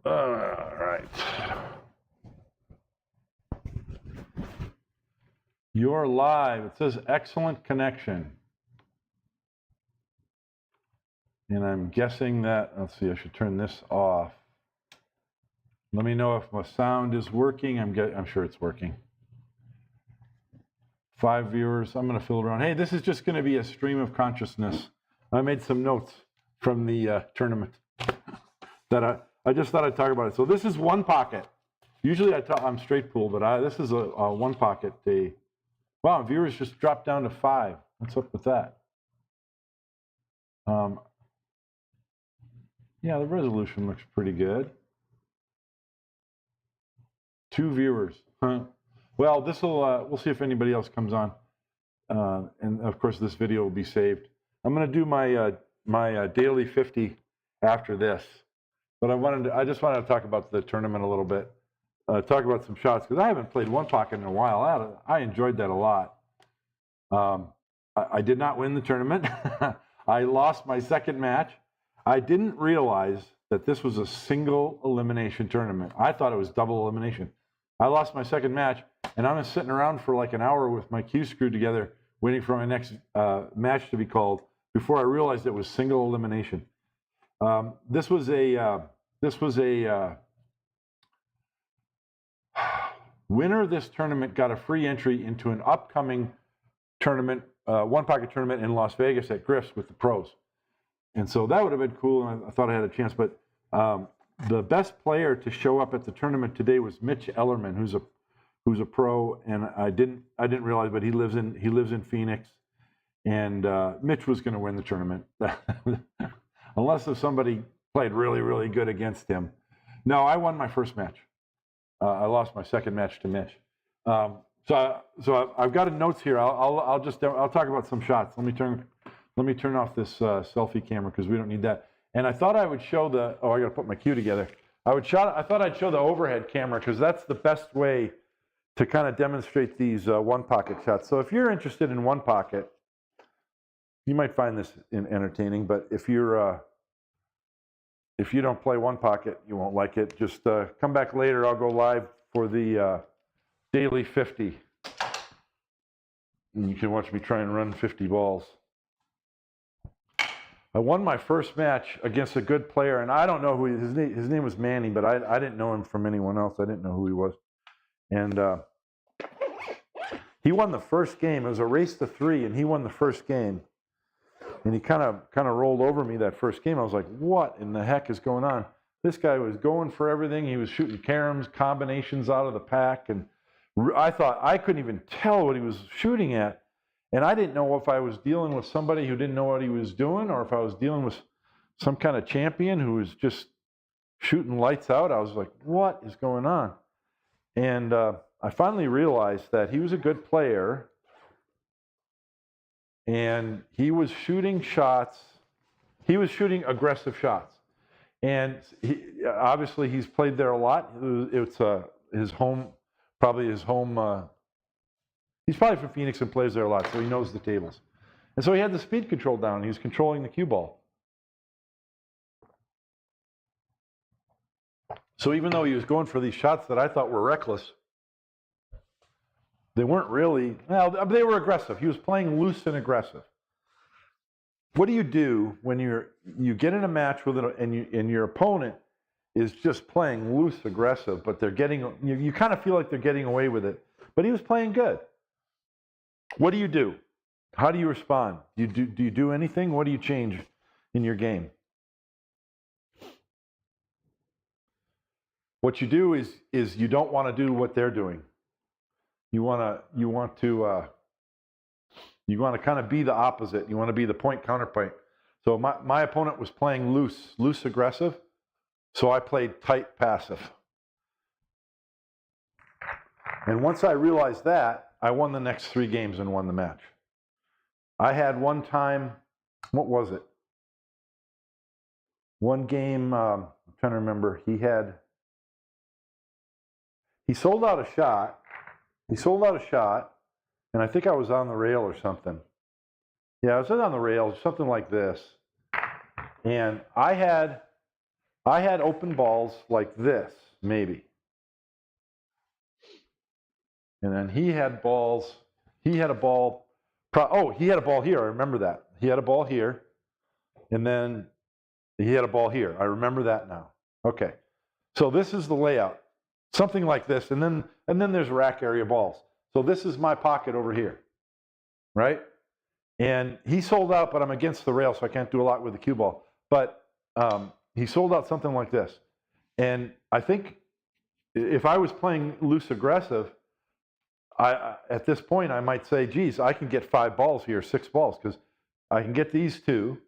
All right. You're live. It says excellent connection. And I'm guessing that, let's see, I should turn this off. Let me know if my sound is working. I'm sure it's working. 5 viewers. I'm going to fill it around. Hey, this is just going to be a stream of consciousness. I made some notes from the tournament that I just thought I'd talk about it. So this is one pocket. Usually I'm straight pool, but this is a one pocket day. Wow, viewers just dropped down to 5. What's up with that? Yeah, the resolution looks pretty good. 2 viewers. Huh. Well, this will. We'll see if anybody else comes on, and of course this video will be saved. I'm going to do my daily 50 after this, but I just wanted to talk about the tournament a little bit, talk about some shots because I haven't played one pocket in a while. I enjoyed that a lot. I did not win the tournament. I lost my second match. I didn't realize that this was a single elimination tournament. I thought it was double elimination. I lost my second match, and I'm sitting around for like an hour with my cues screwed together, waiting for my next match to be called before I realized it was single elimination. This was a winner of this tournament got a free entry into an upcoming tournament, one pocket tournament in Las Vegas at Griff's with the pros. And so that would have been cool, and I thought I had a chance. But the best player to show up at the tournament today was Mitch Ellerman, who's a pro, and I didn't realize, but he lives in Phoenix, and Mitch was going to win the tournament, unless if somebody played really, really good against him. No, I won my first match. I lost my second match to Mitch. So I've got notes here. I'll talk about some shots. Let me turn off this selfie camera because we don't need that. And I thought I would show I got to put my cue together. I thought I'd show the overhead camera because that's the best way to kind of demonstrate these one pocket shots. So if you're interested in one pocket, you might find this entertaining. But if you don't play one pocket, you won't like it. Just come back later. I'll go live for the daily 50. And you can watch me try and run 50 balls. I won my first match against a good player, and I don't know who his name was Manny, but I didn't know him from anyone else. I didn't know who he was. And he won the first game. It was a race to 3, and he won the first game. And he kind of rolled over me that first game. I was like, what in the heck is going on? This guy was going for everything. He was shooting caroms, combinations out of the pack, and I thought I couldn't even tell what he was shooting at. And I didn't know if I was dealing with somebody who didn't know what he was doing or if I was dealing with some kind of champion who was just shooting lights out. I was like, what is going on? And I finally realized that he was a good player and he was shooting shots. He was shooting aggressive shots. And obviously he's played there a lot. It's his home, probably his home. He's probably from Phoenix and plays there a lot, so he knows the tables. And so he had the speed control down. He was controlling the cue ball. So even though he was going for these shots that I thought were reckless, they weren't really, well, they were aggressive. He was playing loose and aggressive. What do you do when you get in a match with and your opponent is just playing loose aggressive, but they're you kind of feel like they're getting away with it. But he was playing good. What do you do? How do you respond? Do you do anything? What do you change in your game? What you do is you don't want to do what they're doing. You want to kind of be the opposite. You want to be the point counterpoint. So my opponent was playing loose aggressive. So I played tight passive. And once I realized that, I won the next 3 games and won the match. I had one time, what was it? One game, I'm trying to remember, he sold out a shot. And I think I was on the rail or something. Yeah, I was on the rail, something like this. And I had I had open balls like this, maybe. And then he had balls, he had a ball, he had a ball here, I remember that. He had a ball here, and then he had a ball here. I remember that now. Okay, so this is the layout. Something like this, and then there's rack area balls. So this is my pocket over here, right? And he sold out, but I'm against the rail, so I can't do a lot with the cue ball. But he sold out something like this. And I think if I was playing loose aggressive, at this point I might say, geez, I can get 5 balls here, 6 balls, because I can get these 2.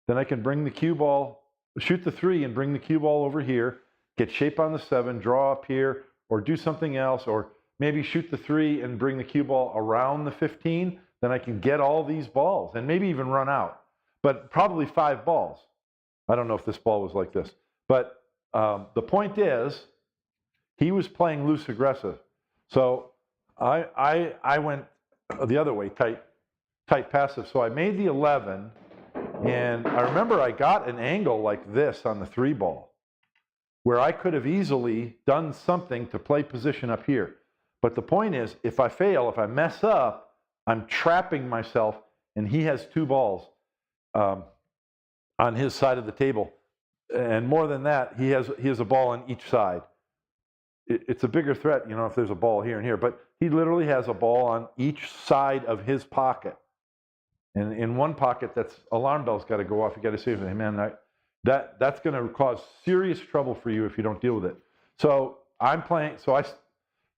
Then I can bring the cue ball, shoot the 3 and bring the cue ball over here, get shape on the 7, draw up here, or do something else, or maybe shoot the 3 and bring the cue ball around the 15. Then I can get all these balls and maybe even run out. But probably 5 balls. I don't know if this ball was like this. But the point is, he was playing loose aggressive. So I went the other way, tight passive. So I made the 11, and I remember I got an angle like this on the 3 ball, where I could have easily done something to play position up here. But the point is, if I fail, if I mess up, I'm trapping myself, and he has 2 balls on his side of the table. And more than that, he has a ball on each side. It's a bigger threat, if there's a ball here and here. But he literally has a ball on each side of his pocket. And in one pocket, that's alarm bell's got to go off. You got to say, hey, man, that's going to cause serious trouble for you if you don't deal with it. So I'm playing. So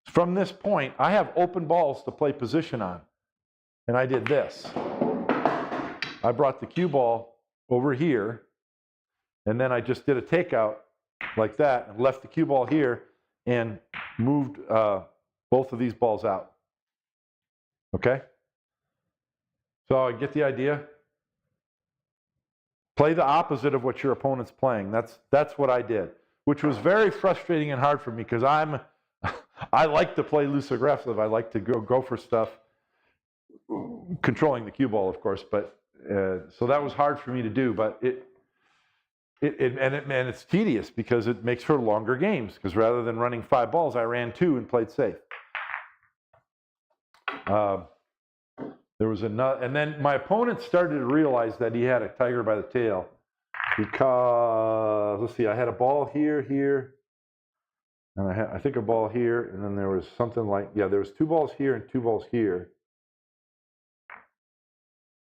from this point, I have open balls to play position on. And I did this. I brought the cue ball over here, and then I just did a takeout like that and left the cue ball here and moved both of these balls out. Okay? So I get the idea. Play the opposite of what your opponent's playing. That's what I did, which was very frustrating and hard for me because I like to play loose aggressive. I like to go for stuff, controlling the cue ball, of course. But so that was hard for me to do. But it's tedious because it makes for longer games. Because rather than running 5 balls, I ran 2 and played safe. There was another, and then my opponent started to realize that he had a tiger by the tail because, let's see, I had a ball here, and I think a ball here, and then there was something like, there was 2 balls here and 2 balls here.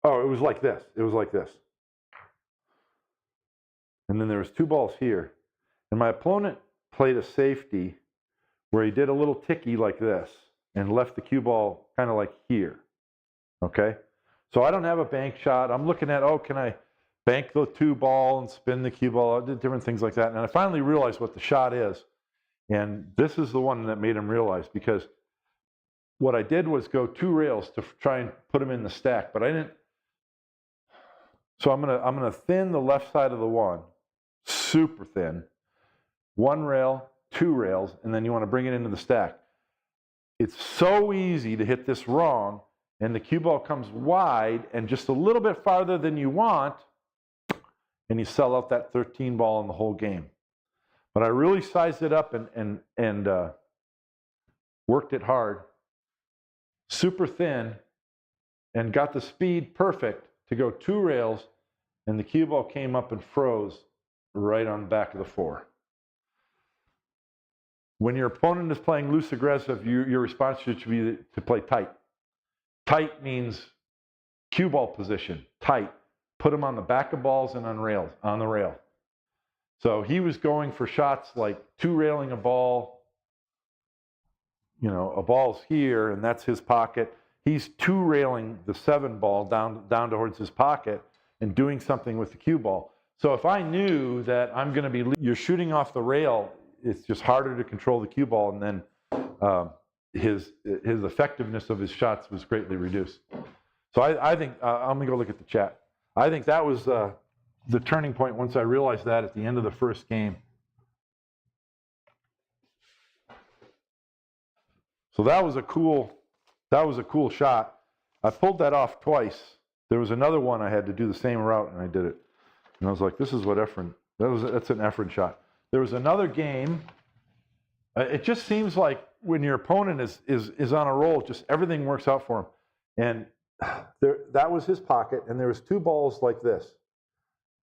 Oh, it was like this. It was like this. And then there was 2 balls here. And my opponent played a safety where he did a little ticky like this and left the cue ball kind of like here. Okay? So I don't have a bank shot. I'm looking at, can I bank the 2 ball and spin the cue ball? I did different things like that. And I finally realized what the shot is. And this is the one that made him realize, because what I did was go 2 rails to try and put him in the stack, but I didn't. So I'm gonna thin the left side of the 1, super thin, 1 rail, 2 rails, and then you want to bring it into the stack. It's so easy to hit this wrong, and the cue ball comes wide and just a little bit farther than you want, and you sell out that 13 ball in the whole game. But I really sized it up and worked it hard, super thin, and got the speed perfect to go 2 rails, and the cue ball came up and froze right on the back of the 4. When your opponent is playing loose aggressive, your response should be to play tight. Tight means cue ball position, tight. Put them on the back of balls and on the rail. So he was going for shots like 2 railing a ball, a ball's here, and that's his pocket. He's 2 railing the 7 ball down towards his pocket and doing something with the cue ball. So if I knew that you're shooting off the rail, it's just harder to control the cue ball, and then his effectiveness of his shots was greatly reduced. So I think, I'm going to go look at the chat. I think that was the turning point once I realized that at the end of the first game. So that was a cool shot. I pulled that off twice. There was another one I had to do the same route, and I did it. And I was like, this is what Efren That's an effort shot. There was another game. It just seems like when your opponent is on a roll, just everything works out for him. And that was his pocket, and there was two balls like this.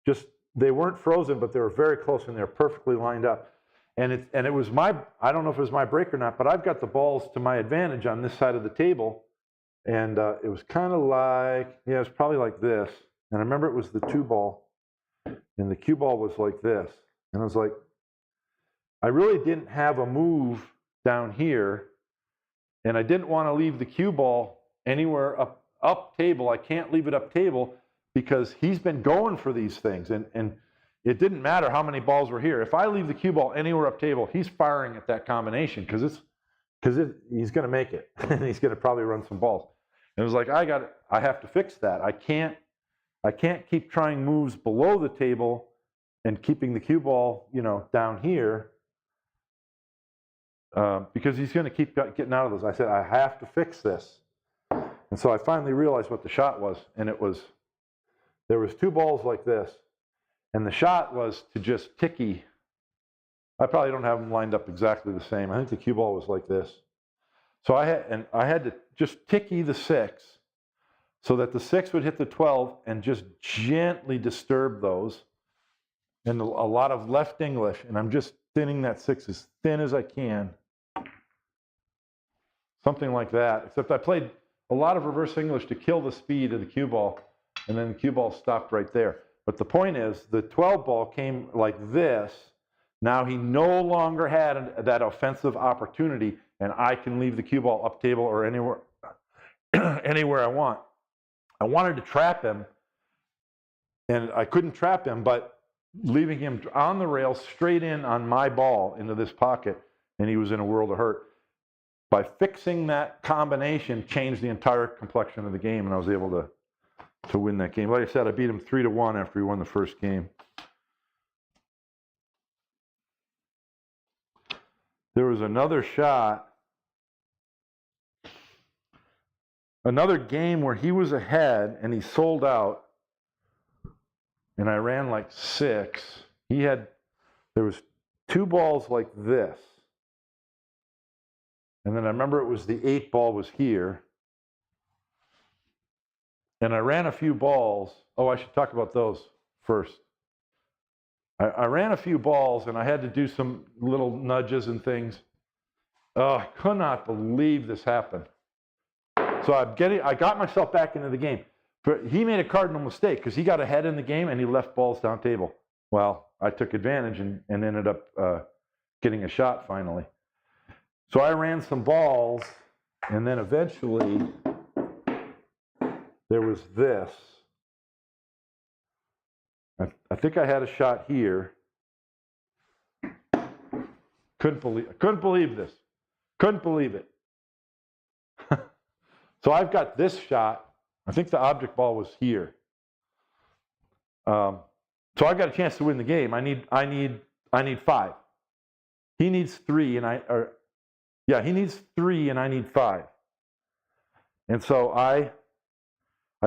Just they weren't frozen, but they were very close, and they were perfectly lined up. And it was I don't know if it was my break or not, but I've got the balls to my advantage on this side of the table. And it was kind of like, yeah, it was probably like this. And I remember it was the 2-ball, and the cue ball was like this. And I was like, I really didn't have a move down here, and I didn't want to leave the cue ball anywhere up table. I can't leave it up table because he's been going for these things, and it didn't matter how many balls were here. If I leave the cue ball anywhere up table, he's firing at that combination because he's going to make it, and he's going to probably run some balls. And it was like I have to fix that. I can't keep trying moves below the table and keeping the cue ball, down here. Because he's going to keep getting out of those. I said, I have to fix this. And so I finally realized what the shot was. And there was 2 balls like this. And the shot was to just ticky. I probably don't have them lined up exactly the same. I think the cue ball was like this. So I had to just ticky the 6 so that the 6 would hit the 12 and just gently disturb those. And a lot of left English. And I'm just thinning that 6 as thin as I can. Something like that, except I played a lot of reverse English to kill the speed of the cue ball, and then the cue ball stopped right there. But the point is, the 12 ball came like this. Now he no longer had that offensive opportunity, and I can leave the cue ball up table or anywhere I want. I wanted to trap him, and I couldn't trap him, but leaving him on the rail straight in on my ball into this pocket, and he was in a world of hurt. By fixing that combination, changed the entire complexion of the game, and I was able to win that game. Like I said, I beat him 3-1 after he won the first game. There was another shot, another game where he was ahead and he sold out, and I ran like 6. There was 2 balls like this. And then I remember it was the 8 ball was here. And I ran a few balls. Oh, I should talk about those first. I ran a few balls, and I had to do some little nudges and things. Oh, I could not believe this happened. So I got myself back into the game. But he made a cardinal mistake because he got ahead in the game, and he left balls down table. Well, I took advantage and ended up getting a shot finally. So I ran some balls, and then eventually there was this. I think I had a shot here. Couldn't believe this. Couldn't believe it. So I've got this shot. I think the object ball was here. So I've got a chance to win the game. I need 5. He needs 3, and he needs 3, and I need 5. And so I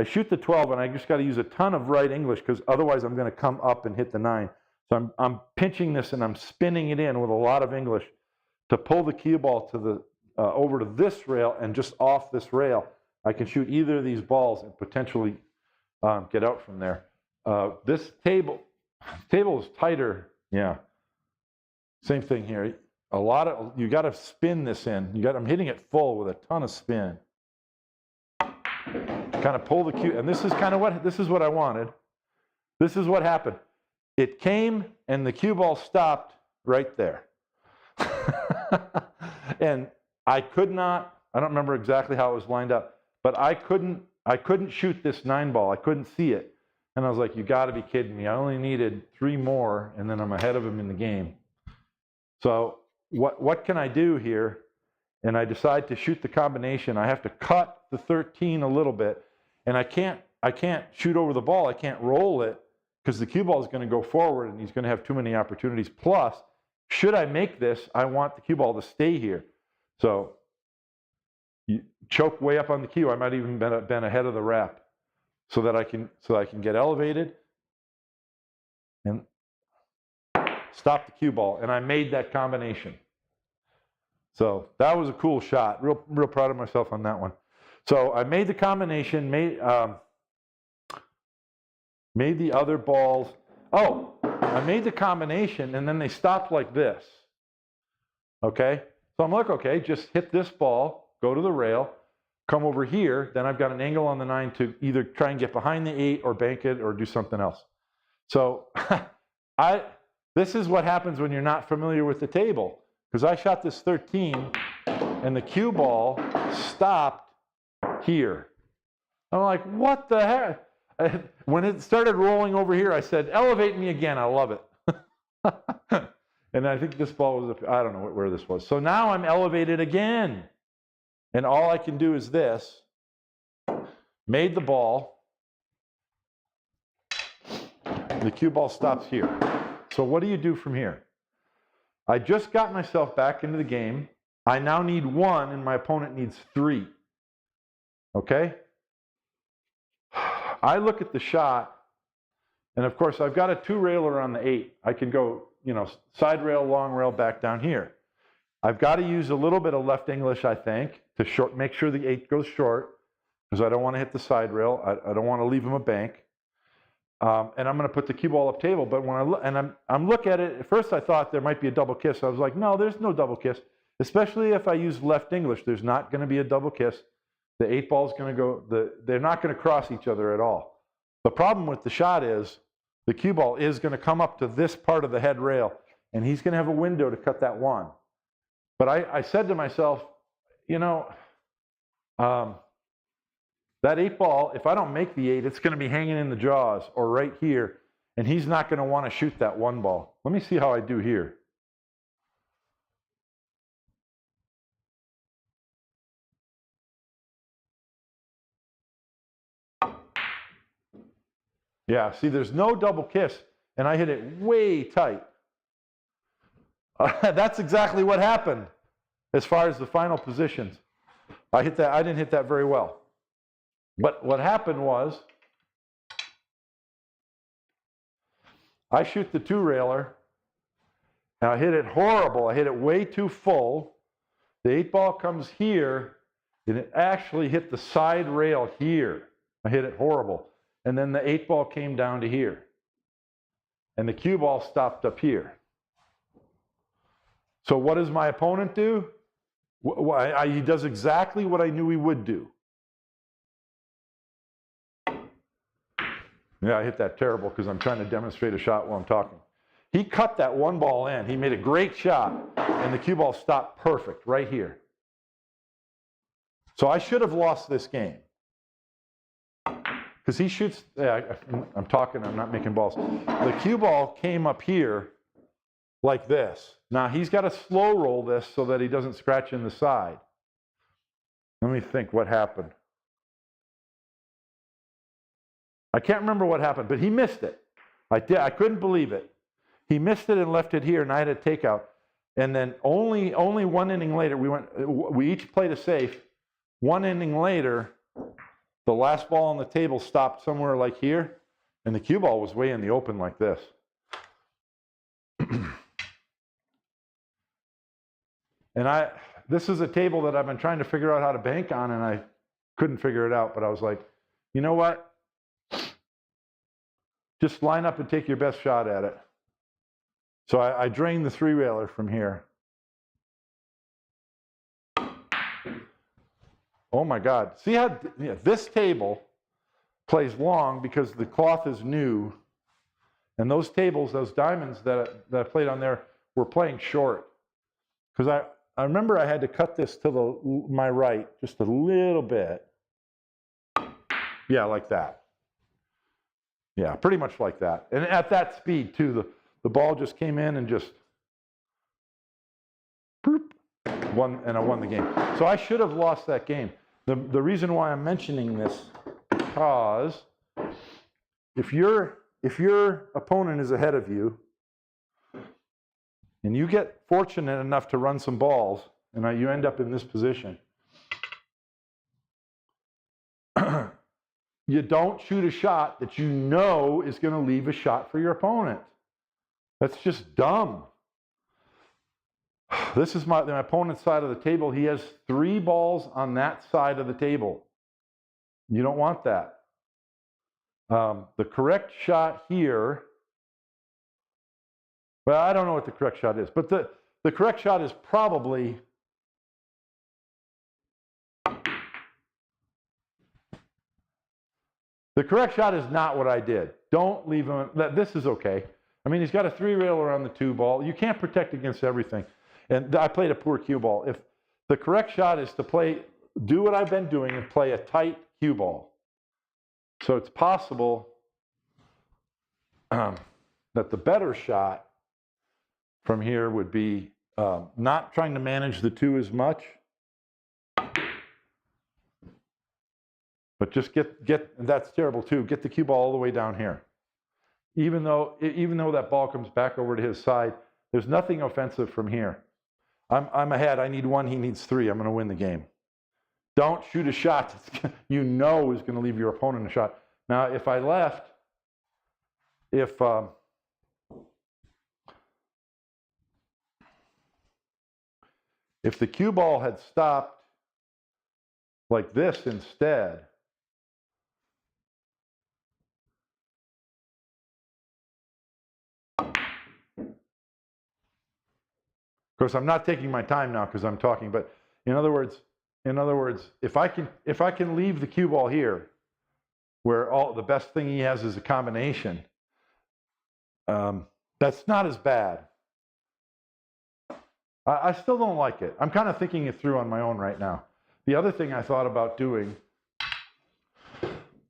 shoot the 12, and I just got to use a ton of right English because otherwise I'm going to come up and hit the 9. So I'm pinching this and I'm spinning it in with a lot of English to pull the cue ball to the over to this rail, and just off this rail I can shoot either of these balls and potentially get out from there. This table is tighter. Yeah, same thing here. You got to spin this in. I'm hitting it full with a ton of spin. Kind of pull the cue, and this is what I wanted. This is what happened. It came, and the cue ball stopped right there. And I could not. I don't remember exactly how it was lined up, but I couldn't shoot this 9 ball. I couldn't see it, and I was like, "You got to be kidding me!" I only needed 3 more, and then I'm ahead of him in the game. So what can I do here? And I decide to shoot the combination. I have to cut the 13 a little bit, and I can't shoot over the ball. I can't roll it because the cue ball is going to go forward, and he's going to have too many opportunities. Plus, should I make this, I want the cue ball to stay here. So you choke way up on the cue. I might even been ahead of the wrap, so that I can get elevated. And stop the cue ball, and I made that combination. So that was a cool shot. Real proud of myself on that one. So I made the combination, made the other balls. Oh, I made the combination, and then they stopped like this. Okay? So I'm like, okay, just hit this ball, go to the rail, come over here, then I've got an angle on the 9 to either try and get behind the 8 or bank it or do something else. So this is what happens when you're not familiar with the table. Because I shot this 13, and the cue ball stopped here. I'm like, what the heck? When it started rolling over here, I said, elevate me again. I love it. And I think this ball was, I don't know where this was. So now I'm elevated again. And all I can do is this. Made the ball. The cue ball stops here. So what do you do from here? I just got myself back into the game. I now need 1, and my opponent needs 3. Okay? I look at the shot, and of course, I've got a 2-railer on the 8. I can go, side rail, long rail, back down here. I've got to use a little bit of left English, I think, to make sure the 8 goes short, because I don't want to hit the side rail. I don't want to leave him a bank. And I'm going to put the cue ball up table. But when I look, and I'm looking at it, at first I thought there might be a double kiss. I was like, no, there's no double kiss. Especially if I use left English, there's not going to be a double kiss. The 8 ball's going to go, they're not going to cross each other at all. The problem with the shot is the cue ball is going to come up to this part of the head rail, and he's going to have a window to cut that 1. But I said to myself, that 8 ball, if I don't make the 8, it's going to be hanging in the jaws or right here, and he's not going to want to shoot that 1 ball. Let me see how I do here. Yeah, see, there's no double kiss, and I hit it way tight. That's exactly what happened as far as the final positions. I didn't hit that very well. But what happened was, I shoot the 2-railer, and I hit it horrible. I hit it way too full. The 8 ball comes here, and it actually hit the side rail here. I hit it horrible. And then the 8 ball came down to here. And the cue ball stopped up here. So what does my opponent do? He does exactly what I knew he would do. Yeah, I hit that terrible because I'm trying to demonstrate a shot while I'm talking. He cut that 1 ball in. He made a great shot, and the cue ball stopped perfect right here. So I should have lost this game. Because he shoots, I'm talking, I'm not making balls. The cue ball came up here like this. Now he's got to slow roll this so that he doesn't scratch in the side. Let me think what happened. I can't remember what happened, but he missed it. I couldn't believe it. He missed it and left it here, and I had a takeout. And then only 1 inning later, we each played a safe. 1 inning later, the last ball on the table stopped somewhere like here, and the cue ball was way in the open like this. And this is a table that I've been trying to figure out how to bank on, and I couldn't figure it out. But I was like, you know what? Just line up and take your best shot at it. So I drained the 3-railer from here. Oh my God. See how this table plays long because the cloth is new. And those tables, those diamonds that I played on there were playing short. Because I remember I had to cut this to my right just a little bit. Yeah, like that. Yeah, pretty much like that. And at that speed, too, the ball just came in and just boop, and I won the game. So I should have lost that game. The reason why I'm mentioning this, because if your opponent is ahead of you, and you get fortunate enough to run some balls, and you end up in this position, you don't shoot a shot that you know is going to leave a shot for your opponent. That's just dumb. This is my opponent's side of the table. He has 3 balls on that side of the table. You don't want that. The correct shot here, well, I don't know what the correct shot is, but the correct shot is probably the correct shot is not what I did. Don't leave him. This is okay. I mean, he's got a 3-railer on the 2 ball. You can't protect against everything. And I played a poor cue ball. If the correct shot is to do what I've been doing and play a tight cue ball. So it's possible that the better shot from here would be not trying to manage the 2 as much, but just that's terrible too, get the cue ball all the way down here. Even though that ball comes back over to his side, there's nothing offensive from here. I'm ahead. I need 1. He needs 3. I'm going to win the game. Don't shoot a shot that you know is going to leave your opponent a shot. Now, if I left, if the cue ball had stopped like this instead, of course, I'm not taking my time now because I'm talking, but in other words, if I can leave the cue ball here, where the best thing he has is a combination, that's not as bad. I still don't like it. I'm kind of thinking it through on my own right now. The other thing I thought about doing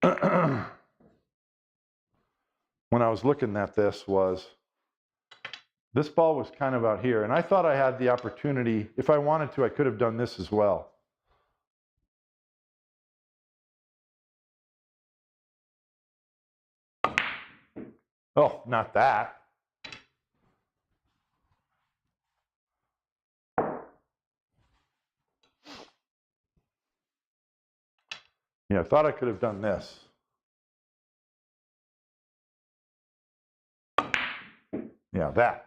when I was looking at this was, this ball was kind of out here, and I thought I had the opportunity, if I wanted to, I could have done this as well. Oh, not that. Yeah, I thought I could have done this. Yeah, that.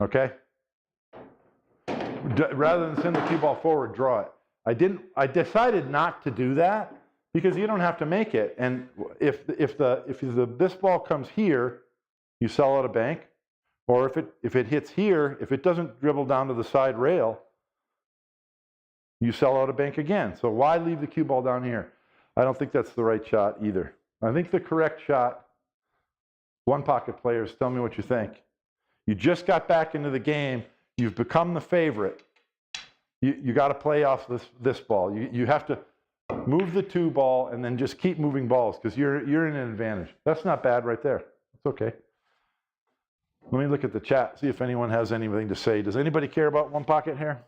Okay? Rather than send the cue ball forward, draw it. I decided not to do that because you don't have to make it. And if this ball comes here, you sell out a bank. Or if it hits here, if it doesn't dribble down to the side rail, you sell out a bank again. So why leave the cue ball down here? I don't think that's the right shot either. I think the correct shot, 1 pocket players, tell me what you think. You just got back into the game. You've become the favorite. You got to play off this ball. You have to move the 2 ball and then just keep moving balls because you're in an advantage. That's not bad right there. It's okay. Let me look at the chat, see if anyone has anything to say. Does anybody care about 1 pocket here?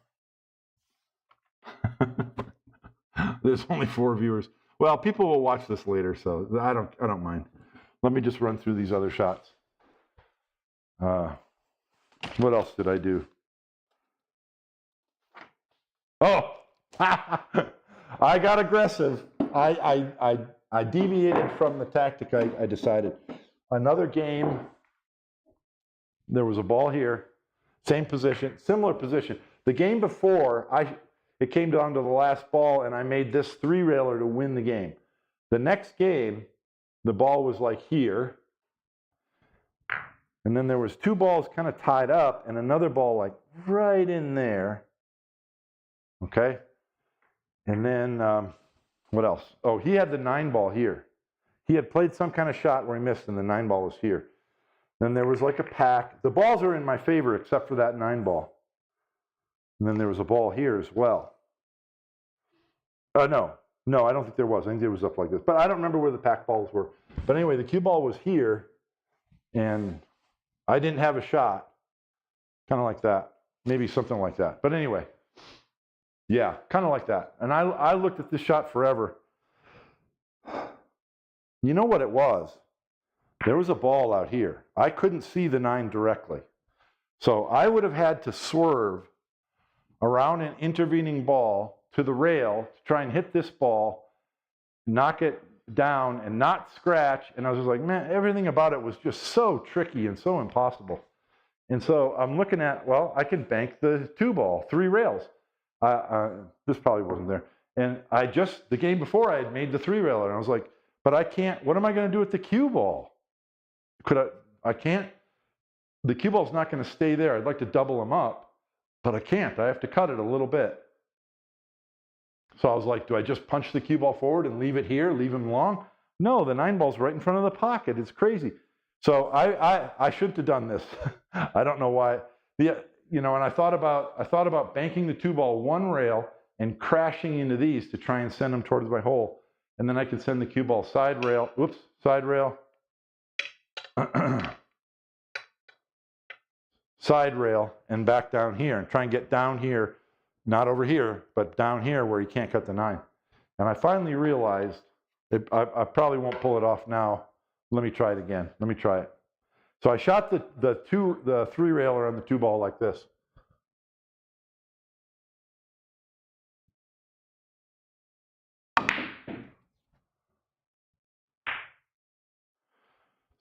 There's only 4 viewers. Well, people will watch this later, so I don't mind. Let me just run through these other shots. What else did I do? Oh, I got aggressive. I deviated from the tactic I decided. Another game, there was a ball here, same position, similar position. The game before, it came down to the last ball, and I made this 3-railer to win the game. The next game, the ball was like here, and then there was 2 balls kind of tied up, and another ball like right in there. Okay? And then, what else? Oh, he had the 9 ball here. He had played some kind of shot where he missed, and the 9 ball was here. Then there was like a pack. The balls are in my favor except for that 9 ball. And then there was a ball here as well. No, I don't think there was. I think it was up like this. But I don't remember where the pack balls were. But anyway, the cue ball was here, and I didn't have a shot. Kind of like that. Maybe something like that. But anyway, yeah, kind of like that. And I looked at this shot forever. You know what it was? There was a ball out here. I couldn't see the 9 directly. So I would have had to swerve around an intervening ball to the rail to try and hit this ball, knock it down and not scratch. And I was just like, man, everything about it was just so tricky and so impossible. And so I'm looking at, well, I can bank the 2-ball, 3 rails. This probably wasn't there. And the game before I had made the 3-railer. And I was like, but I can't, what am I going to do with the cue ball? I can't, the cue ball's not going to stay there. I'd like to double them up, but I can't. I have to cut it a little bit. So I was like, do I just punch the cue ball forward and leave it here, leave him long? No, the 9-ball's right in front of the pocket. It's crazy. So I shouldn't have done this. I don't know why. And I thought about banking the 2-ball 1 rail and crashing into these to try and send them towards my hole. And then I could send the cue ball side rail, side rail, and back down here and try and get down here, not over here, but down here where you can't cut the 9. And I finally realized I probably won't pull it off now. Let me try it again. Let me try it. So I shot the 3-railer on the 2-ball like this.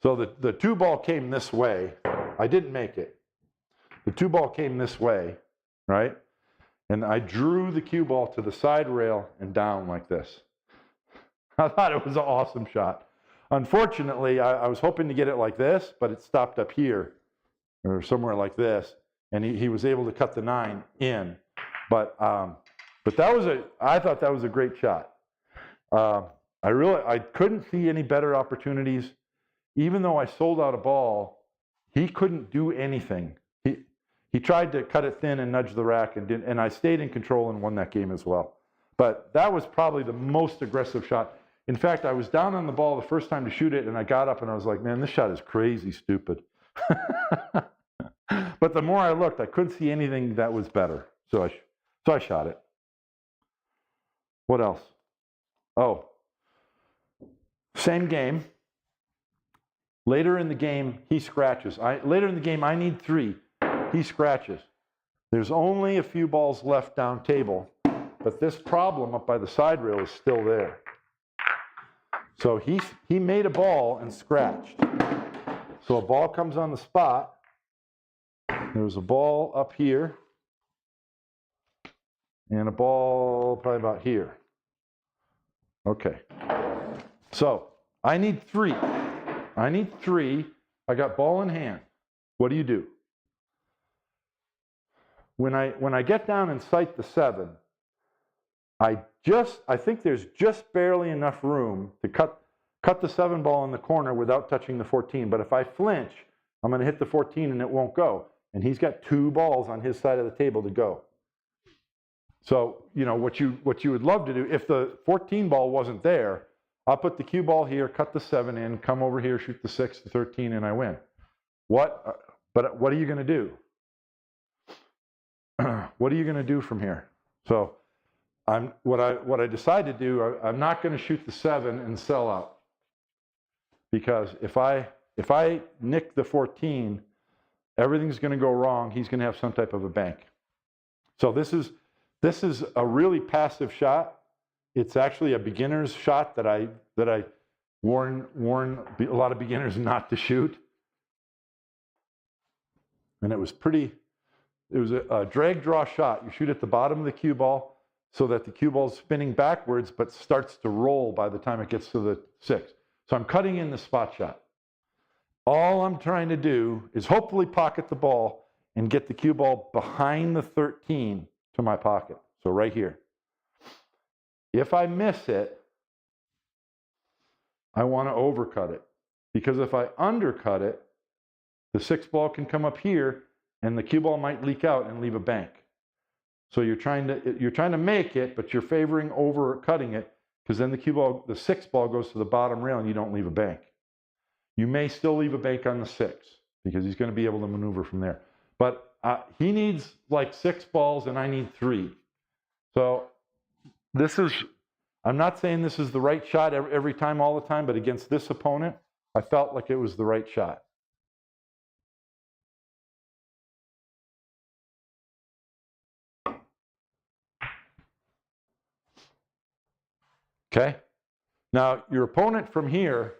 So the 2-ball came this way. I didn't make it. The 2-ball came this way, right? And I drew the cue ball to the side rail and down like this. I thought it was an awesome shot. Unfortunately, I was hoping to get it like this, but it stopped up here or somewhere like this, and he was able to cut the 9 in. But I thought that was a great shot. I couldn't see any better opportunities. Even though I sold out a ball, he couldn't do anything. He tried to cut it thin and nudge the rack, and I stayed in control and won that game as well. But that was probably the most aggressive shot. In fact, I was down on the ball the first time to shoot it, and I got up and I was like, man, this shot is crazy stupid. But the more I looked, I couldn't see anything that was better. So I shot it. What else? Oh, same game. Later in the game, he scratches. Later in the game, I need 3. He scratches. There's only a few balls left down table, but this problem up by the side rail is still there. So he made a ball and scratched. So a ball comes on the spot. There's a ball up here and a ball probably about here. Okay. So I need 3. I got ball in hand. What do? When I get down and sight the 7, I think there's just barely enough room to cut the 7 ball in the corner without touching the 14. But if I flinch, I'm going to hit the 14 and it won't go. And he's got 2 balls on his side of the table to go. So, what you would love to do, if the 14 ball wasn't there, I'll put the cue ball here, cut the 7 in, come over here, shoot the 6, the 13, and I win. But what are you going to do? What are you going to do from here? So what I decided to do, I'm not going to shoot the 7 and sell out. Because if I nick the 14, everything's going to go wrong. He's going to have some type of a bank. So this is a really passive shot. It's actually a beginner's shot that I warn a lot of beginners not to shoot. And it was a drag draw shot. You shoot at the bottom of the cue ball so that the cue ball is spinning backwards but starts to roll by the time it gets to the 6. So I'm cutting in the spot shot. All I'm trying to do is hopefully pocket the ball and get the cue ball behind the 13 to my pocket. So right here. If I miss it, I want to overcut it. Because if I undercut it, the 6 ball can come up here and the cue ball might leak out and leave a bank. So you're trying to make it, but you're favoring overcutting it, because then the 6 ball goes to the bottom rail and you don't leave a bank. You may still leave a bank on the 6 because he's going to be able to maneuver from there. But he needs like 6 balls and I need 3. So I'm not saying this is the right shot every time, all the time, but against this opponent, I felt like it was the right shot. Okay? Now, your opponent from here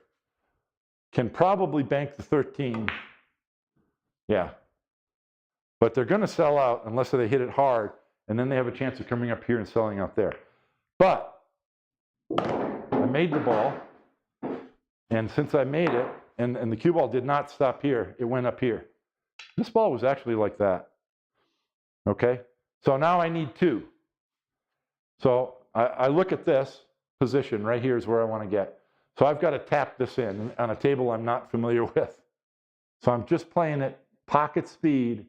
can probably bank the 13. Yeah. But they're going to sell out unless they hit it hard, and then they have a chance of coming up here and selling out there. But I made the ball, and since I made it, and the cue ball did not stop here, it went up here. This ball was actually like that. Okay? So now I need 2. So I look at this position right here is where I want to get. So I've got to tap this in on a table I'm not familiar with. So I'm just playing it pocket speed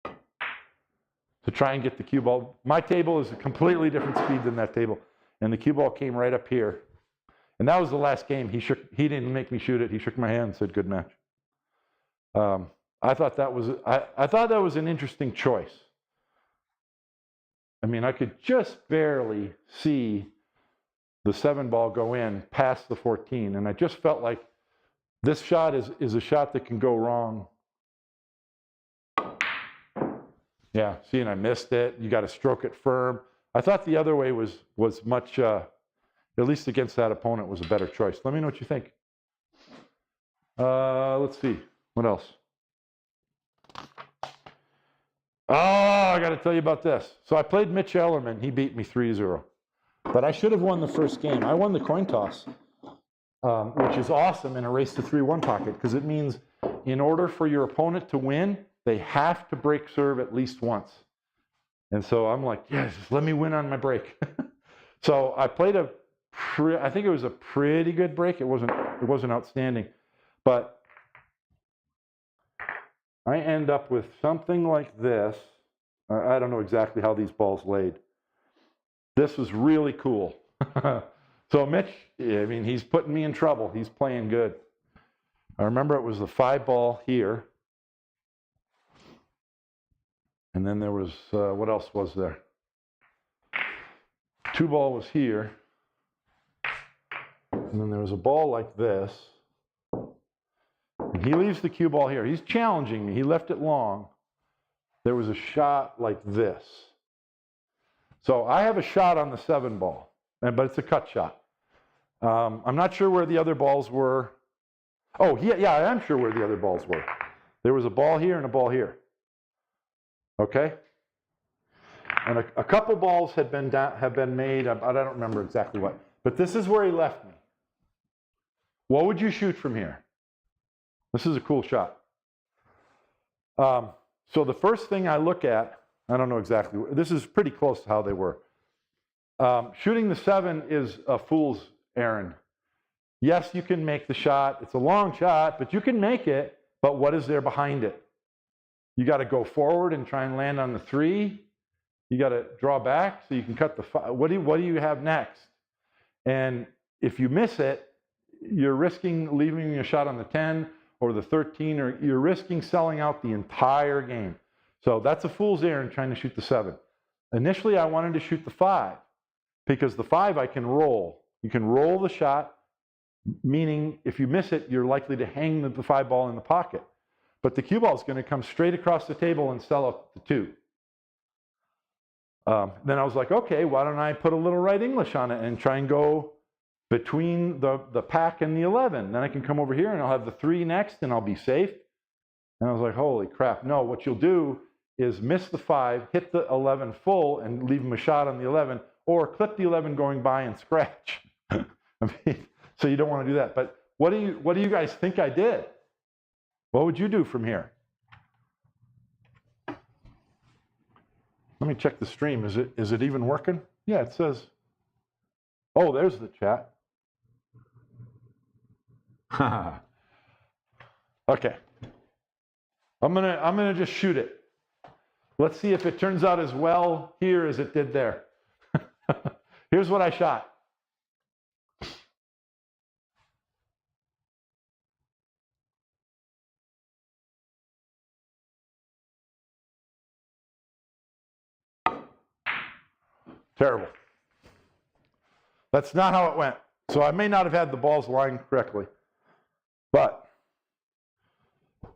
to try and get the cue ball. My table is a completely different speed than that table. And the cue ball came right up here. And that was the last game. He didn't make me shoot it. He shook my hand and said, good match. I thought that was an interesting choice. I mean, I could just barely see the 7 ball go in past the 14. And I just felt like this shot is a shot that can go wrong. Yeah, see, and I missed it. You got to stroke it firm. I thought the other way was much, at least against that opponent, was a better choice. Let me know what you think. Let's see. What else? Oh, I got to tell you about this. So I played Mitch Ellerman. He beat me 3-0. But I should have won the first game. I won the coin toss, which is awesome in a race to 3-1 pocket, because it means in order for your opponent to win, they have to break serve at least once. And so I'm like, yes, let me win on my break. So I played I think it was a pretty good break. It wasn't outstanding. But I end up with something like this. I don't know exactly how these balls laid. This was really cool. So Mitch, I mean, he's putting me in trouble. He's playing good. I remember it was the 5 ball here. And then there was, what else was there? 2 ball was here. And then there was a ball like this. And he leaves the cue ball here. He's challenging me. He left it long. There was a shot like this. So I have a shot on the 7 ball, but it's a cut shot. I'm not sure where the other balls were. Oh, yeah, I am sure where the other balls were. There was a ball here and a ball here. Okay? And a couple balls have been made. I don't remember exactly what. But this is where he left me. What would you shoot from here? This is a cool shot. So the first thing I look at, I don't know exactly. This is pretty close to how they were. Shooting the 7 is a fool's errand. Yes, you can make the shot. It's a long shot, but you can make it. But what is there behind it? You got to go forward and try and land on the 3. You got to draw back so you can cut the 5. What do you have next? And if you miss it, you're risking leaving a shot on the 10 or the 13, or you're risking selling out the entire game. So that's a fool's errand trying to shoot the 7. Initially, I wanted to shoot the 5 because the 5 I can roll. You can roll the shot, meaning if you miss it, you're likely to hang the 5 ball in the pocket. But the cue ball is going to come straight across the table and sell out the 2. Then I was like, okay, why don't I put a little right English on it and try and go between the pack and the 11. Then I can come over here and I'll have the 3 next and I'll be safe. And I was like, holy crap. No, what you'll do is miss the 5, hit the 11 full and leave him a shot on the 11, or clip the 11 going by and scratch. I mean, so you don't want to do that. But what do you guys think I did? What would you do from here? Let me check the stream. Is it even working? Yeah, it says. Oh, there's the chat. Okay. I'm gonna just shoot it. Let's see if it turns out as well here as it did there. Here's what I shot. Terrible. That's not how it went. So I may not have had the balls lined correctly, but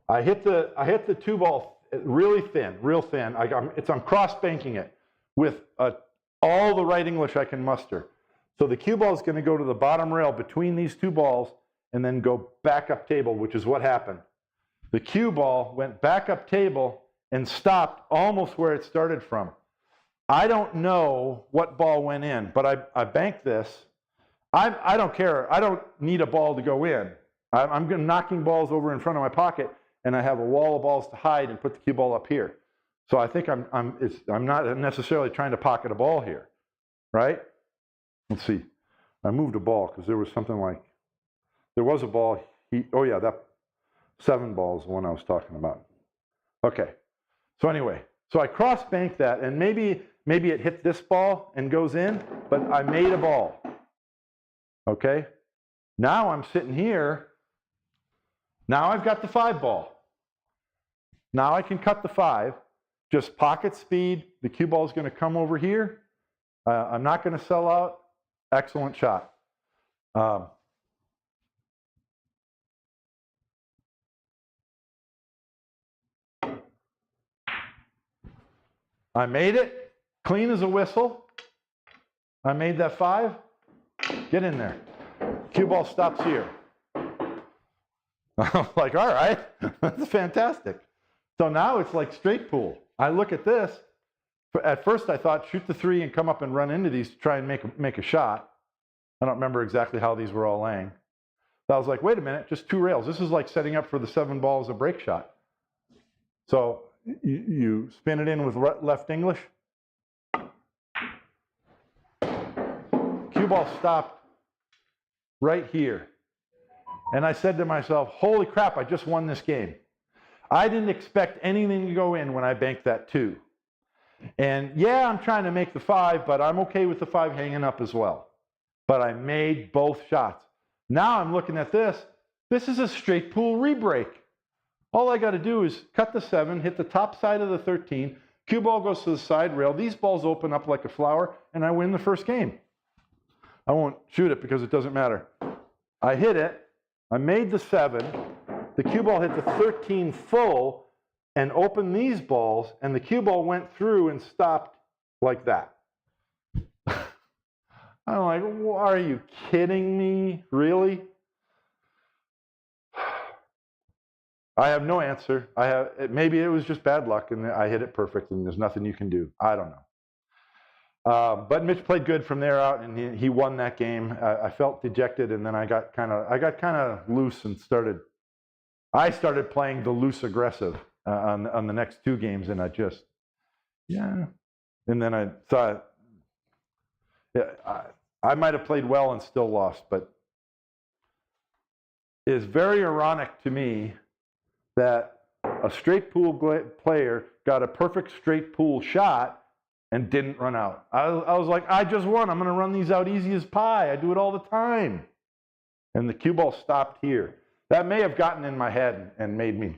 I hit the 2 ball really thin, real thin. I'm cross banking it with all the right English I can muster. So the cue ball is going to go to the bottom rail between these two balls and then go back up table, which is what happened. The cue ball went back up table and stopped almost where it started from. I don't know what ball went in, but I banked this. I don't care. I don't need a ball to go in. I'm knocking balls over in front of my pocket, and I have a wall of balls to hide and put the cue ball up here. So I think I'm not necessarily trying to pocket a ball here, right? Let's see. I moved a ball because there was something like, there was a ball. Oh yeah, that 7 ball is the one I was talking about. Okay. So anyway, so I cross bank that, and maybe it hit this ball and goes in, but I made a ball. Okay. Now I'm sitting here. Now I've got the 5 ball. Now I can cut the 5. Just pocket speed. The cue ball is going to come over here. I'm not going to sell out. Excellent shot. I made it. Clean as a whistle. I made that 5. Get in there. Cue ball stops here. I'm like, all right, that's fantastic. So now it's like straight pool. I look at this. At first I thought shoot the 3 and come up and run into these to try and make a shot. I don't remember exactly how these were all laying. So I was like, wait a minute, just 2 rails. This is like setting up for the 7 ball as a break shot. So you spin it in with left English. Cue ball stopped right here. And I said to myself, holy crap, I just won this game. I didn't expect anything to go in when I banked that 2. And yeah, I'm trying to make the 5, but I'm okay with the 5 hanging up as well. But I made both shots. Now I'm looking at this. This is a straight pool rebreak. All I got to do is cut the 7, hit the top side of the 13, cue ball goes to the side rail, these balls open up like a flower, and I win the first game. I won't shoot it because it doesn't matter. I hit it, I made the 7, the cue ball hit the 13 full, and opened these balls, and the cue ball went through and stopped like that. I'm like, are you kidding me? Really? I have no answer. Maybe it was just bad luck, and I hit it perfect, and there's nothing you can do. I don't know. But Mitch played good from there out, and he won that game. I felt dejected, and then I got kind of loose and started playing the loose aggressive on the next 2 games, and and then I thought, I might have played well and still lost, but it's very ironic to me that a straight pool player got a perfect straight pool shot and didn't run out. I was like, I just won. I'm going to run these out easy as pie. I do it all the time. And the cue ball stopped here. That may have gotten in my head and made me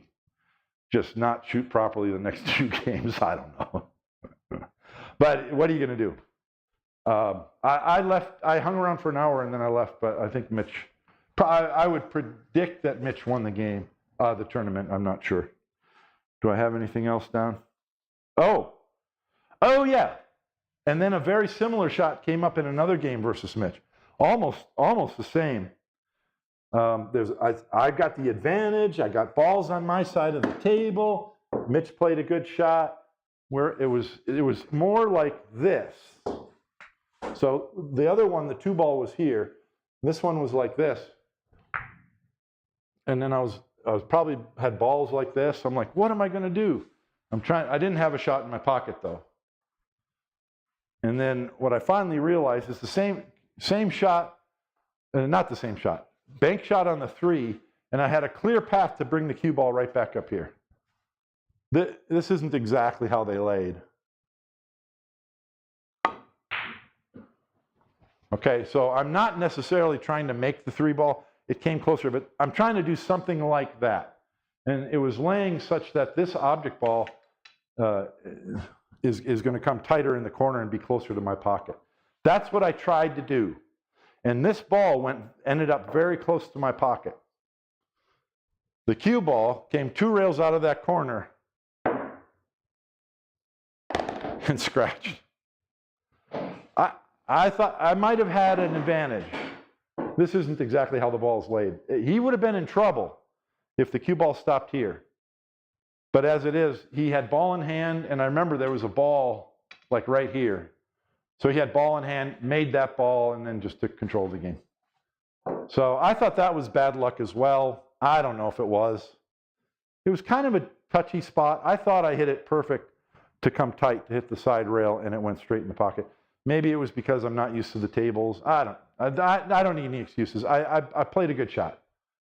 just not shoot properly the next 2 games. I don't know. But what are you going to do? I left. I hung around for an hour and then I left. But I think Mitch. I would predict that Mitch won the game, the tournament. I'm not sure. Do I have anything else down? Oh yeah. And then a very similar shot came up in another game versus Mitch. Almost the same. I got the advantage. I got balls on my side of the table. Mitch played a good shot. Where it was more like this. So the other one, the 2 ball was here. This one was like this. And then I was probably had balls like this. I'm like, what am I going to do? I didn't have a shot in my pocket though. And then what I finally realized is the same shot, not the same shot. Bank shot on the 3, and I had a clear path to bring the cue ball right back up here. This isn't exactly how they laid. Okay, so I'm not necessarily trying to make the 3 ball. It came closer, but I'm trying to do something like that. And it was laying such that this object ball is going to come tighter in the corner and be closer to my pocket. That's what I tried to do. And this ball ended up very close to my pocket. The cue ball came 2 rails out of that corner and scratched. I thought I might have had an advantage. This isn't exactly how the ball is laid. He would have been in trouble if the cue ball stopped here. But as it is, he had ball in hand, and I remember there was a ball like right here. So he had ball in hand, made that ball, and then just took control of the game. So I thought that was bad luck as well. I don't know if it was. It was kind of a touchy spot. I thought I hit it perfect to come tight, to hit the side rail, and it went straight in the pocket. Maybe it was because I'm not used to the tables. I don't need any excuses. I played a good shot.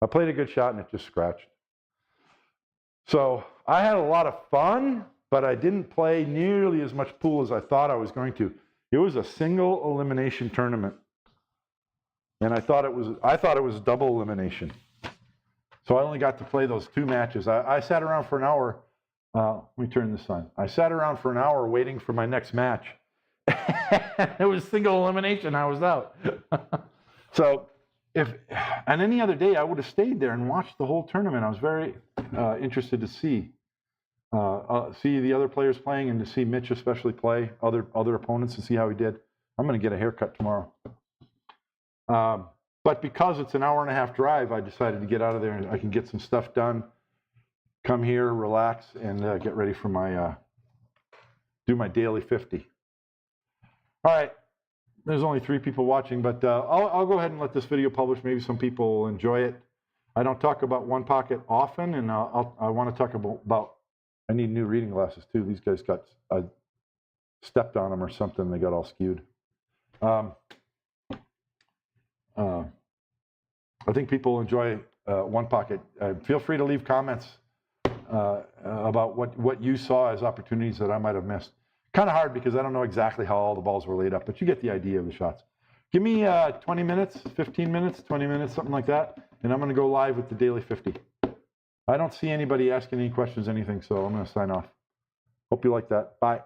I played a good shot, and it just scratched. So I had a lot of fun, but I didn't play nearly as much pool as I thought I was going to. It was a single elimination tournament, and I thought it was double elimination. So I only got to play those 2 matches. I sat around for an hour. Let me turn this on. I sat around for an hour waiting for my next match. It was single elimination. I was out. So on any other day, I would have stayed there and watched the whole tournament. I was very interested to see the other players playing and to see Mitch especially play other opponents and see how he did. I'm going to get a haircut tomorrow. But because it's an hour-and-a-half drive, I decided to get out of there and I can get some stuff done, come here, relax, and get ready for my do my daily 50. All right. There's only 3 people watching, but I'll go ahead and let this video publish. Maybe some people will enjoy it. I don't talk about one pocket often, and I want to talk about I need new reading glasses too. These guys got I stepped on them or something. They got all skewed. I think people enjoy one pocket. Feel free to leave comments about what you saw as opportunities that I might have missed. Kind of hard because I don't know exactly how all the balls were laid up, but you get the idea of the shots. Give me 20 minutes, 15 minutes, 20 minutes, something like that, and I'm going to go live with the Daily 50. I don't see anybody asking any questions, anything, so I'm going to sign off. Hope you like that. Bye.